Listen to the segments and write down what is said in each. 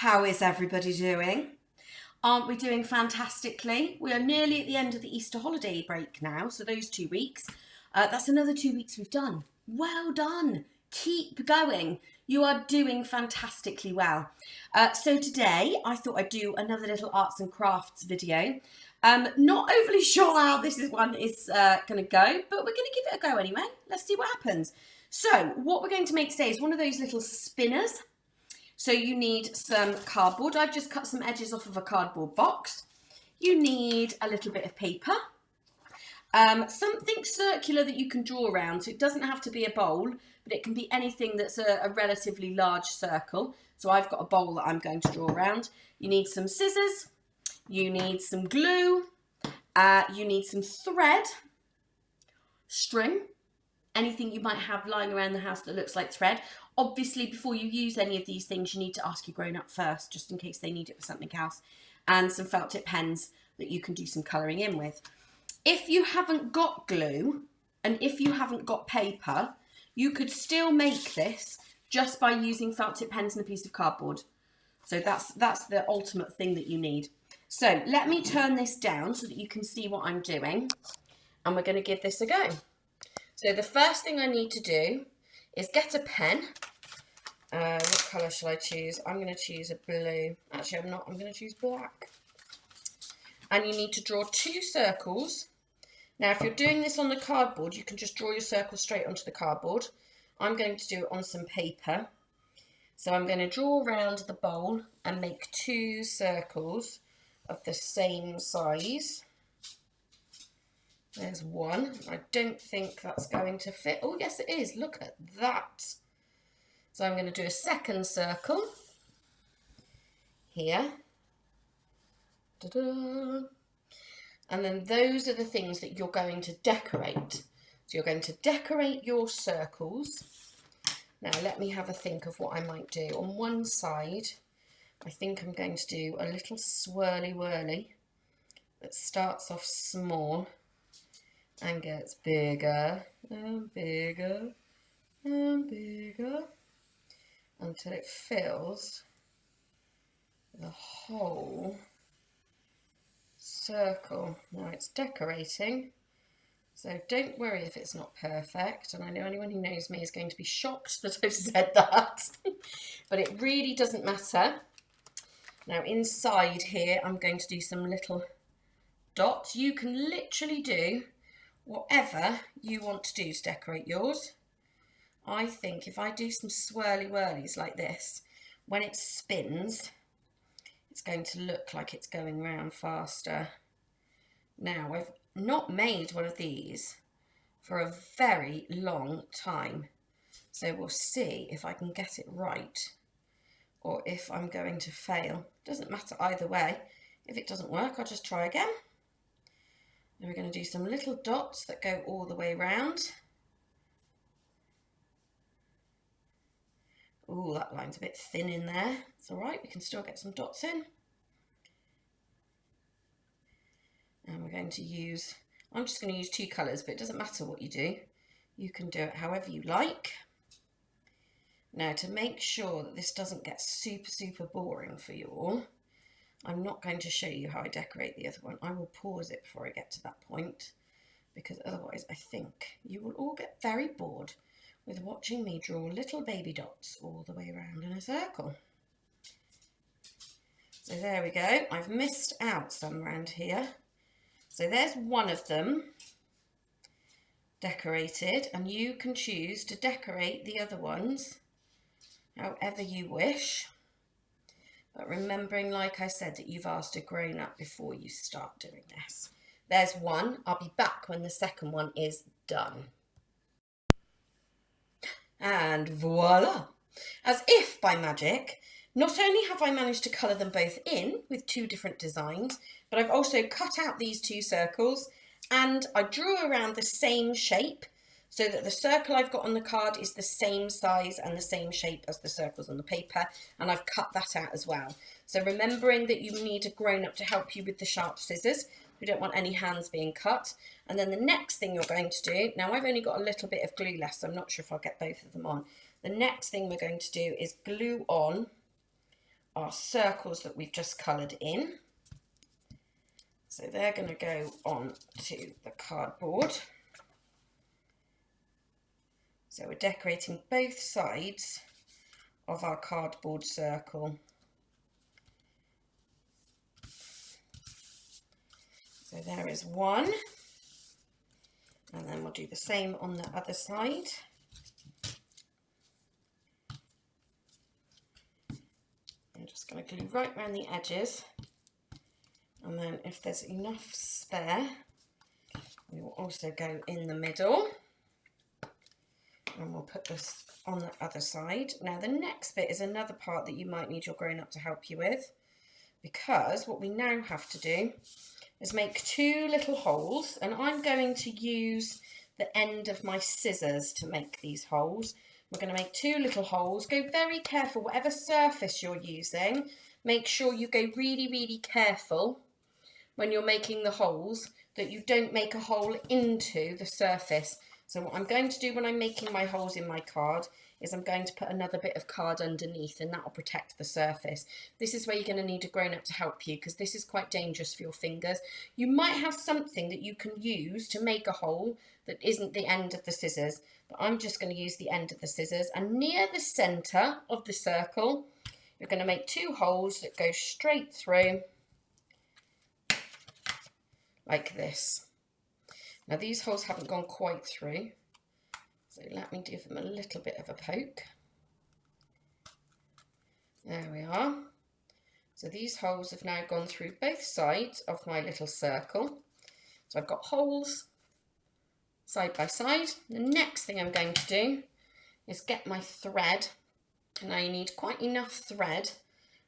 How is everybody doing? Aren't we doing fantastically? We are nearly at the end of the Easter holiday break now, so those 2 weeks. That's another 2 weeks we've done. Well done. Keep going. You are doing fantastically well. So today I thought I'd do another little arts and crafts video. Not overly sure how this one is going to go, but we're going to give it a go anyway. Let's see what happens. So what we're going to make today is one of those little spinners. So you need some cardboard. I've just cut some edges off of a cardboard box. You need a little bit of paper, something circular that you can draw around. So it doesn't have to be a bowl, but it can be anything that's a relatively large circle. So I've got a bowl that I'm going to draw around. You need some scissors, you need some glue, you need some thread, string, anything you might have lying around the house that looks like thread. Obviously, before you use any of these things, you need to ask your grown-up first, just in case they need it for something else. And some felt tip pens that you can do some colouring in with. If you haven't got glue, and if you haven't got paper, you could still make this just by using felt tip pens and a piece of cardboard. So that's the ultimate thing that you need. So let me turn this down so that you can see what I'm doing. And we're going to give this a go. So the first thing I need to do is get a pen. What colour shall I choose? I'm going to choose a blue. Actually, I'm not. I'm going to choose black. And you need to draw 2 circles. Now, if you're doing this on the cardboard, you can just draw your circle straight onto the cardboard. I'm going to do it on some paper. So I'm going to draw around the bowl and make 2 circles of the same size. There's one. I don't think that's going to fit. Oh, yes, it is. Look at that. So I'm going to do a second circle here. Ta-da. And then those are the things that you're going to decorate. So you're going to decorate your circles. Now, let me have a think of what I might do. On one side, I think I'm going to do a little swirly whirly that starts off small and gets bigger and bigger and bigger until it fills the whole circle. Now it's decorating, so don't worry if it's not perfect, and I know anyone who knows me is going to be shocked that I've said that, but it really doesn't matter. Now inside here I'm going to do some little dots. You can literally do whatever you want to do to decorate yours. I think if I do some swirly whirlies like this, when it spins, it's going to look like it's going round faster. Now, I've not made one of these for a very long time, so we'll see if I can get it right or if I'm going to fail. Doesn't matter either way. If it doesn't work, I'll just try again. And we're going to do some little dots that go all the way round. Oh, that line's a bit thin in there. It's all right, we can still get some dots in. And we're going to use, I'm just going to use 2 colours, but it doesn't matter what you do. You can do it however you like. Now, to make sure that this doesn't get super boring for you all, I'm not going to show you how I decorate the other one. I will pause it before I get to that point, because otherwise I think you will all get very bored with watching me draw little baby dots all the way around in a circle. So there we go. I've missed out some around here. So there's one of them decorated, and you can choose to decorate the other ones however you wish. But remembering, like I said, that you've asked a grown-up before you start doing this. There's one. I'll be back when the second one is done. And voila! As if by magic, not only have I managed to colour them both in with 2 different designs, but I've also cut out these 2 circles and I drew around the same shape so that the circle I've got on the card is the same size and the same shape as the circles on the paper, and I've cut that out as well. So remembering that you need a grown-up to help you with the sharp scissors. We don't want any hands being cut. And then the next thing you're going to do, now I've only got a little bit of glue left, so I'm not sure if I'll get both of them on. The next thing we're going to do is glue on our circles that we've just coloured in. So they're going to go on to the cardboard. So we're decorating both sides of our cardboard circle. So there is one, and then we'll do the same on the other side. I'm just going to glue right around the edges, and then if there's enough spare, we will also go in the middle, and we'll put this on the other side. Now the next bit is another part that you might need your grown-up to help you with, because what we now have to do is make 2 little holes, and I'm going to use the end of my scissors to make these holes. We're going to make 2 little holes. Go very careful, whatever surface you're using, make sure you go really, really careful when you're making the holes, that you don't make a hole into the surface. So what I'm going to do when I'm making my holes in my card is I'm going to put another bit of card underneath, and that will protect the surface. This is where you're going to need a grown-up to help you, because this is quite dangerous for your fingers. You might have something that you can use to make a hole that isn't the end of the scissors, but I'm just going to use the end of the scissors, and near the centre of the circle you're going to make 2 holes that go straight through like this. Now these holes haven't gone quite through, so let me give them a little bit of a poke. There we are. So these holes have now gone through both sides of my little circle. So I've got holes side by side. The next thing I'm going to do is get my thread. Now you need quite enough thread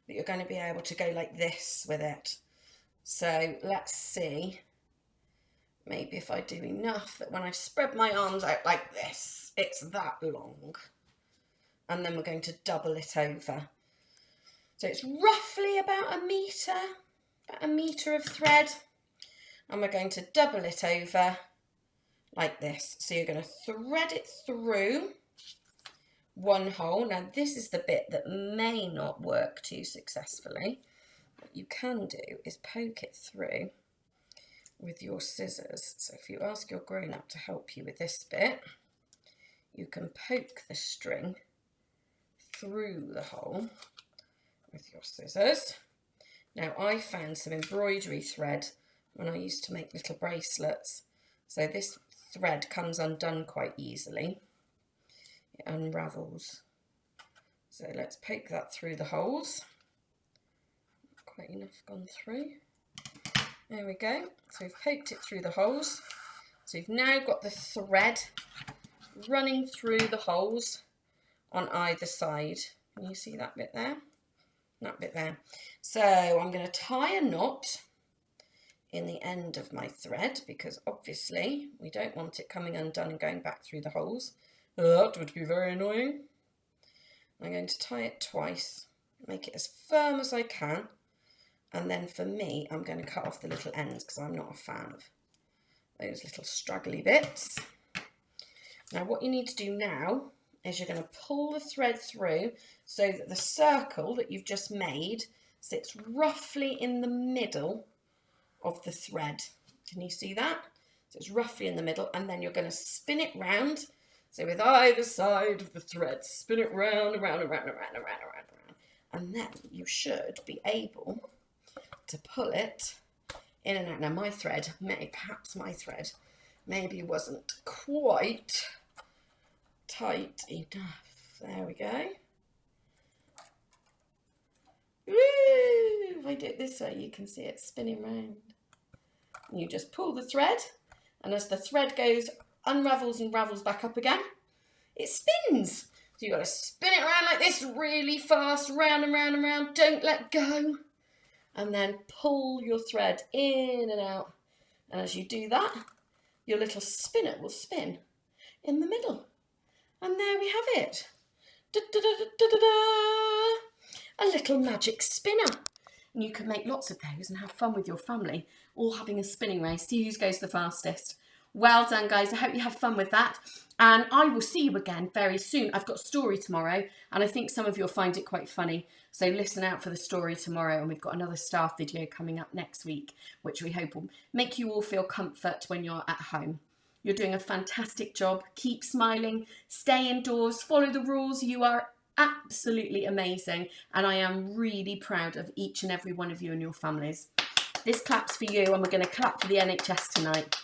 that you're going to be able to go like this with it. So let's see. Maybe if I do enough that when I spread my arms out like this, it's that long. And then we're going to double it over. So it's roughly about a metre of thread. And we're going to double it over like this. So you're going to thread it through one hole. Now this is the bit that may not work too successfully. What you can do is poke it through with your scissors. So if you ask your grown-up to help you with this bit, you can poke the string through the hole with your scissors. Now I found some embroidery thread when I used to make little bracelets, so this thread comes undone quite easily. It unravels. So let's poke that through the holes. Quite enough gone through. There we go. So we've poked it through the holes. So we've now got the thread running through the holes on either side. Can you see that bit there? That bit there. So I'm going to tie a knot in the end of my thread, because obviously we don't want it coming undone and going back through the holes. That would be very annoying. I'm going to tie it twice, make it as firm as I can. And then for me, I'm going to cut off the little ends, because I'm not a fan of those little straggly bits. Now what you need to do now is you're going to pull the thread through so that the circle that you've just made sits roughly in the middle of the thread. Can you see that? So it's roughly in the middle, and then you're going to spin it round. So with either side of the thread, spin it round, around, around, around, around, around, around. And then you should be able to pull it in and out. Now my thread, perhaps my thread maybe wasn't quite tight enough. There we go. Woo! If I do it this way, you can see it spinning round. And you just pull the thread, and as the thread goes, unravels and ravels back up again, it spins. So you've got to spin it around like this really fast, round and round and round. Don't let go. And then pull your thread in and out. And as you do that, your little spinner will spin in the middle. And there we have it. Da, da, da, da, da, da. A little magic spinner. And you can make lots of those and have fun with your family, all having a spinning race. See who goes the fastest. Well done, guys. I hope you have fun with that. And I will see you again very soon. I've got a story tomorrow, and I think some of you'll find it quite funny. So listen out for the story tomorrow. And we've got another staff video coming up next week, which we hope will make you all feel comfort when you're at home. You're doing a fantastic job. Keep smiling, stay indoors, follow the rules. You are absolutely amazing. And I am really proud of each and every one of you and your families. This claps for you, and we're going to clap for the NHS tonight.